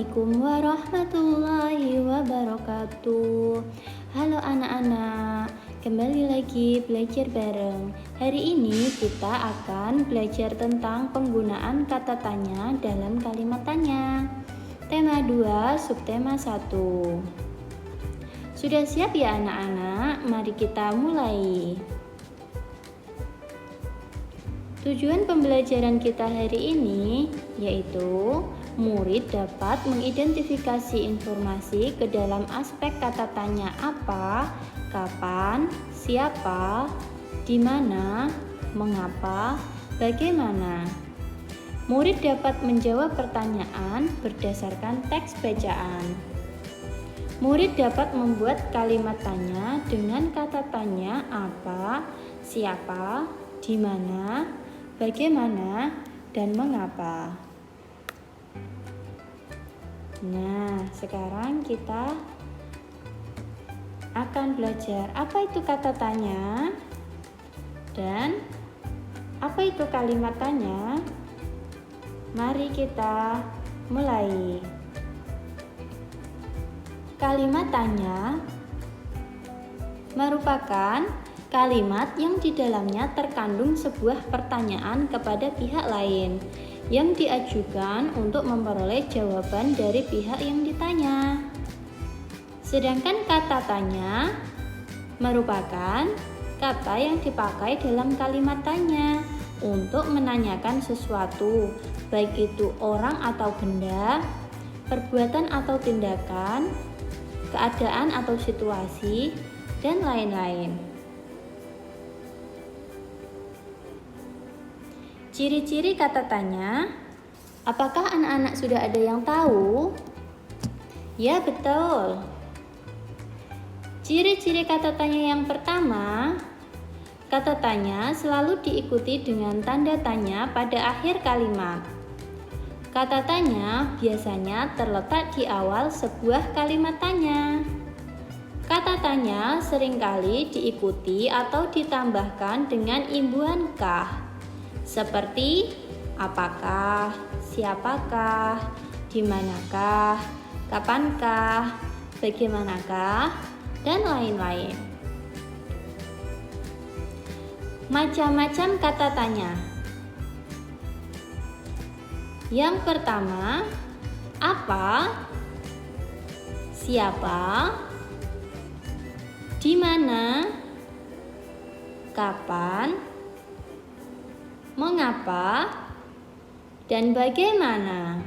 Assalamualaikum warahmatullahi wabarakatuh. Halo anak-anak, kembali lagi belajar bareng. Hari ini kita akan belajar tentang penggunaan kata tanya dalam kalimat tanya. Tema 2, subtema 1. Sudah siap ya anak-anak? Mari kita mulai. Tujuan pembelajaran kita hari ini yaitu murid dapat mengidentifikasi informasi ke dalam aspek kata tanya apa, kapan, siapa, di mana, mengapa, bagaimana. Murid dapat menjawab pertanyaan berdasarkan teks bacaan. Murid dapat membuat kalimat tanya dengan kata tanya apa, siapa, di mana, bagaimana, dan mengapa. Nah, sekarang kita akan belajar apa itu kata tanya dan apa itu kalimat tanya. Mari kita mulai. Kalimat tanya merupakan kalimat yang di dalamnya terkandung sebuah pertanyaan kepada pihak lain yang diajukan untuk memperoleh jawaban dari pihak yang ditanya. Sedangkan kata tanya merupakan kata yang dipakai dalam kalimat tanya untuk menanyakan sesuatu, baik itu orang atau benda, perbuatan atau tindakan, keadaan atau situasi, dan lain-lain. Ciri-ciri kata tanya, apakah anak-anak sudah ada yang tahu? Ya, betul. Ciri-ciri kata tanya yang pertama, kata tanya selalu diikuti dengan tanda tanya pada akhir kalimat. Kata tanya biasanya terletak di awal sebuah kalimat tanya. Kata tanya seringkali diikuti atau ditambahkan dengan imbuhan kah. Seperti apakah, siapakah, dimanakah, kapankah, bagaimanakah, dan lain-lain. Macam-macam kata tanya. Yang pertama, apa, siapa, di mana, kapan, mengapa, dan bagaimana.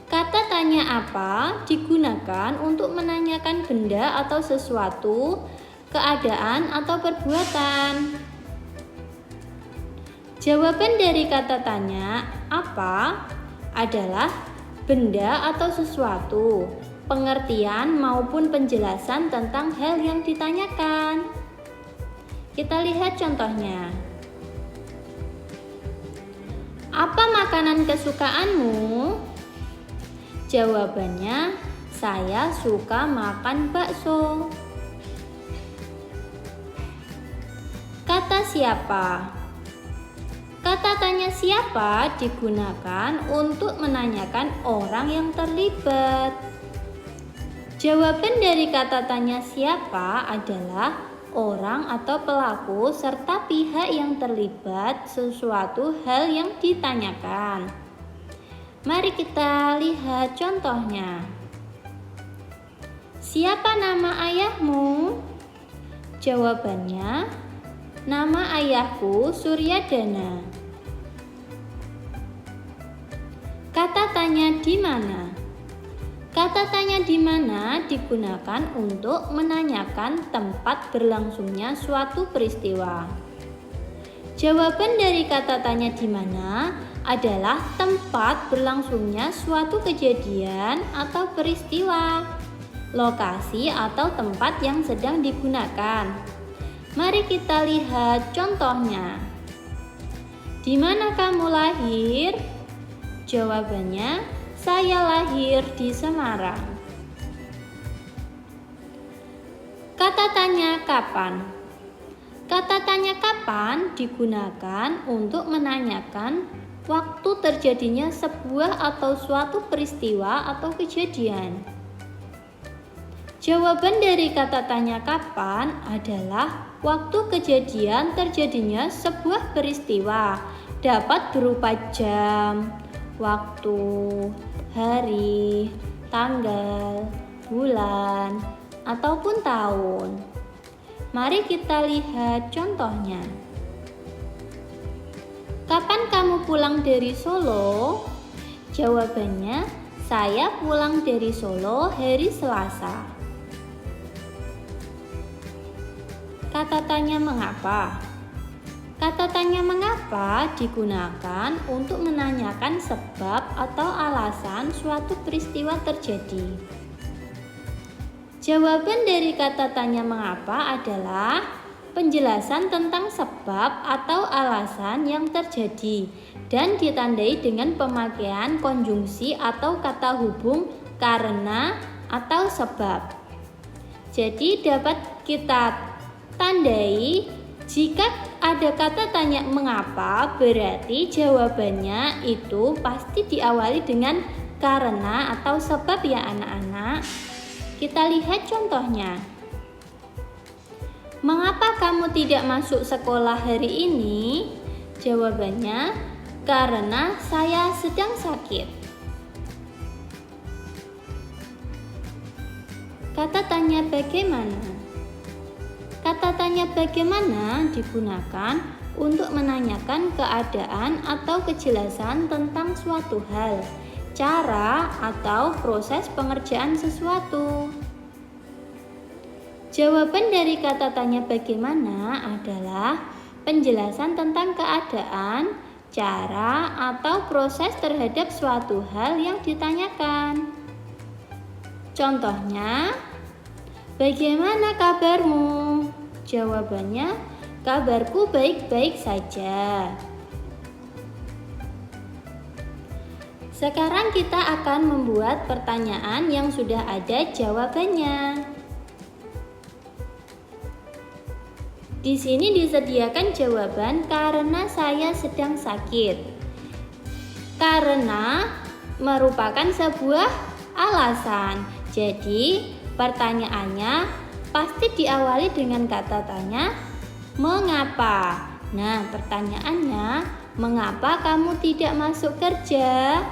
Kata tanya apa digunakan untuk menanyakan benda atau sesuatu, keadaan atau perbuatan. Jawaban dari kata tanya apa adalah benda atau sesuatu, pengertian maupun penjelasan tentang hal yang ditanyakan. Kita lihat contohnya. Apa makanan kesukaanmu? Jawabannya, saya suka makan bakso. Kata siapa? Kata tanya siapa digunakan untuk menanyakan orang yang terlibat. Jawaban dari kata tanya siapa adalah orang atau pelaku serta pihak yang terlibat sesuatu hal yang ditanyakan. Mari kita lihat contohnya. Siapa nama ayahmu? Jawabannya, nama ayahku Suryadana. Kata tanya di mana? Kata tanya di mana digunakan untuk menanyakan tempat berlangsungnya suatu peristiwa. Jawaban dari kata tanya di mana adalah tempat berlangsungnya suatu kejadian atau peristiwa, lokasi atau tempat yang sedang digunakan. Mari kita lihat contohnya. Di mana kamu lahir? Jawabannya, saya lahir di Semarang. Kata tanya kapan? Kata tanya kapan digunakan untuk menanyakan waktu terjadinya sebuah atau suatu peristiwa atau kejadian. Jawaban dari kata tanya kapan adalah waktu kejadian terjadinya sebuah peristiwa. Dapat berupa jam, waktu, hari, tanggal, bulan, ataupun tahun. Mari kita lihat contohnya. Kapan kamu pulang dari Solo? Jawabannya, saya pulang dari Solo hari Selasa. Kata tanya mengapa? Kata tanya mengapa digunakan untuk menanyakan sebab atau alasan suatu peristiwa terjadi. Jawaban dari kata tanya mengapa adalah penjelasan tentang sebab atau alasan yang terjadi dan ditandai dengan pemakaian konjungsi atau kata hubung karena atau sebab. Jadi dapat kita tandai jika ada kata tanya mengapa berarti jawabannya itu pasti diawali dengan karena atau sebab ya anak-anak. Kita lihat contohnya. Mengapa kamu tidak masuk sekolah hari ini? Jawabannya, karena saya sedang sakit. Kata tanya bagaimana? Kata tanya bagaimana digunakan untuk menanyakan keadaan atau kejelasan tentang suatu hal, cara atau proses pengerjaan sesuatu. Jawaban dari kata tanya bagaimana adalah penjelasan tentang keadaan, cara, atau proses terhadap suatu hal yang ditanyakan. Contohnya, bagaimana kabarmu? Jawabannya, kabarku baik-baik saja. Sekarang kita akan membuat pertanyaan yang sudah ada jawabannya. Di sini disediakan jawaban karena saya sedang sakit. Karena merupakan sebuah alasan. Jadi, pertanyaannya pasti diawali dengan kata tanya mengapa. Nah, pertanyaannya, mengapa kamu tidak masuk kerja?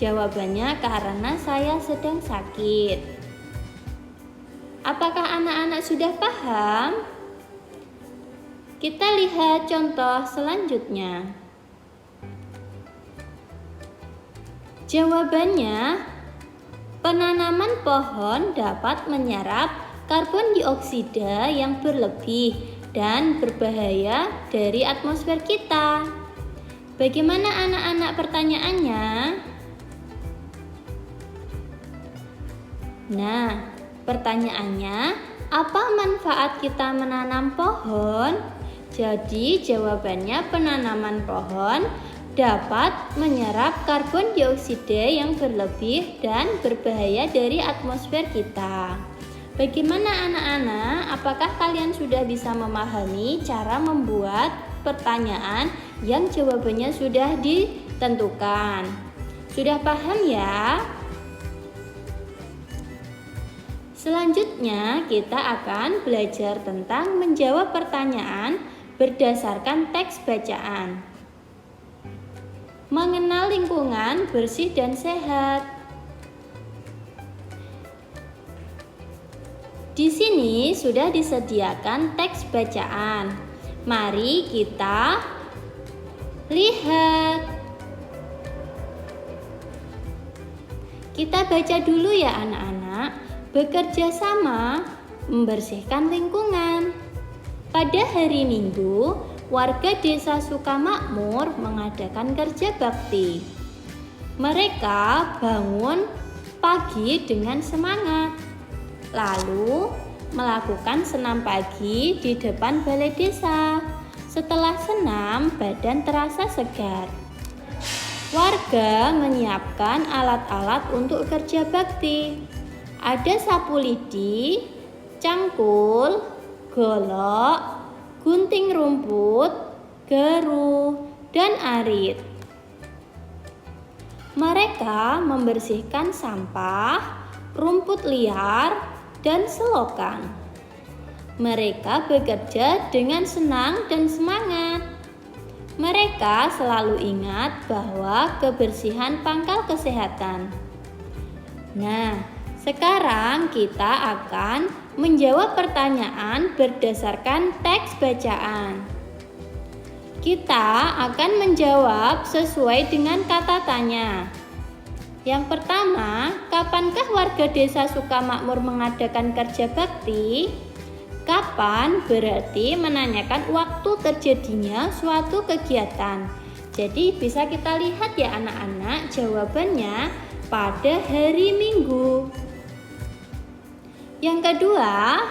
Jawabannya karena saya sedang sakit. Apakah anak-anak sudah paham? Kita lihat contoh selanjutnya. Jawabannya, penanaman pohon dapat menyerap karbon dioksida yang berlebih dan berbahaya dari atmosfer kita. Bagaimana anak-anak pertanyaannya? Nah, pertanyaannya, apa manfaat kita menanam pohon? Jadi jawabannya penanaman pohon dapat menyerap karbon dioksida yang berlebih dan berbahaya dari atmosfer kita. Bagaimana anak-anak? Apakah kalian sudah bisa memahami cara membuat pertanyaan yang jawabannya sudah ditentukan? Sudah paham ya? Selanjutnya kita akan belajar tentang menjawab pertanyaan berdasarkan teks bacaan. Mengenal lingkungan bersih dan sehat. Di sini sudah disediakan teks bacaan. Mari kita lihat. Kita baca dulu ya anak-anak. Bekerja sama membersihkan lingkungan. Pada hari Minggu, warga desa Sukamakmur mengadakan kerja bakti. Mereka bangun pagi dengan semangat, lalu melakukan senam pagi di depan balai desa. Setelah senam, badan terasa segar. Warga menyiapkan alat-alat untuk kerja bakti. Ada sapu lidi, cangkul, golok, gunting rumput, geruh, dan arit. Mereka membersihkan sampah, rumput liar, dan selokan. Mereka bekerja dengan senang dan semangat. Mereka selalu ingat bahwa kebersihan pangkal kesehatan. Nah, sekarang kita akan menjawab pertanyaan berdasarkan teks bacaan. Kita akan menjawab sesuai dengan kata tanya. Yang pertama, kapankah warga desa Sukamakmur mengadakan kerja bakti? Kapan berarti menanyakan waktu terjadinya suatu kegiatan. Jadi bisa kita lihat ya anak-anak, jawabannya pada hari Minggu. Yang kedua,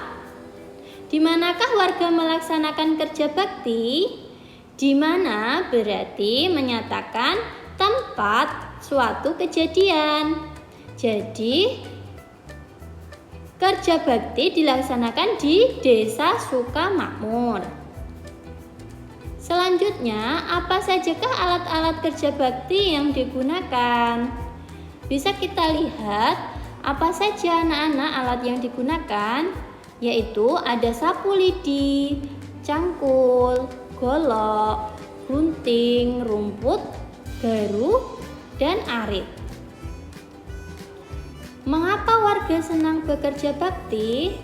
di manakah warga melaksanakan kerja bakti? Di mana berarti menyatakan tempat suatu kejadian. Jadi, kerja bakti dilaksanakan di Desa Sukamakmur. Selanjutnya, apa sajakah alat-alat kerja bakti yang digunakan? Bisa kita lihat apa saja anak-anak alat yang digunakan, yaitu ada sapu lidi, cangkul, golok, gunting, rumput, garu, dan arit. Mengapa warga senang bekerja bakti?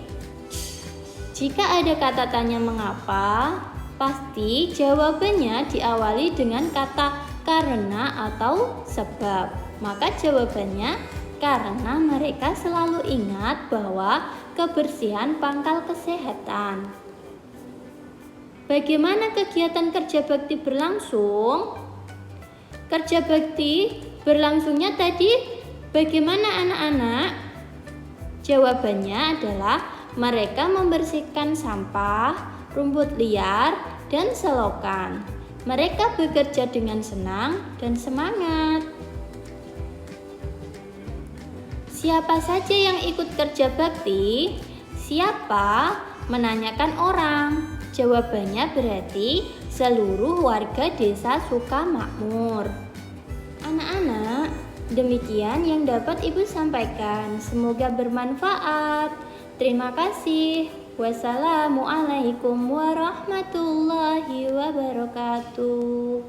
Jika ada kata tanya mengapa, pasti jawabannya diawali dengan kata karena atau sebab. Maka jawabannya karena mereka selalu ingat bahwa kebersihan pangkal kesehatan. Bagaimana kegiatan kerja bakti berlangsung? Kerja bakti berlangsungnya tadi bagaimana anak-anak? Jawabannya adalah mereka membersihkan sampah, rumput liar, dan selokan. Mereka bekerja dengan senang dan semangat. Siapa saja yang ikut kerja bakti? Siapa? Menanyakan orang. Jawabannya berarti seluruh warga desa Sukamakmur. Anak-anak, demikian yang dapat Ibu sampaikan. Semoga bermanfaat. Terima kasih. Wassalamualaikum warahmatullahi wabarakatuh.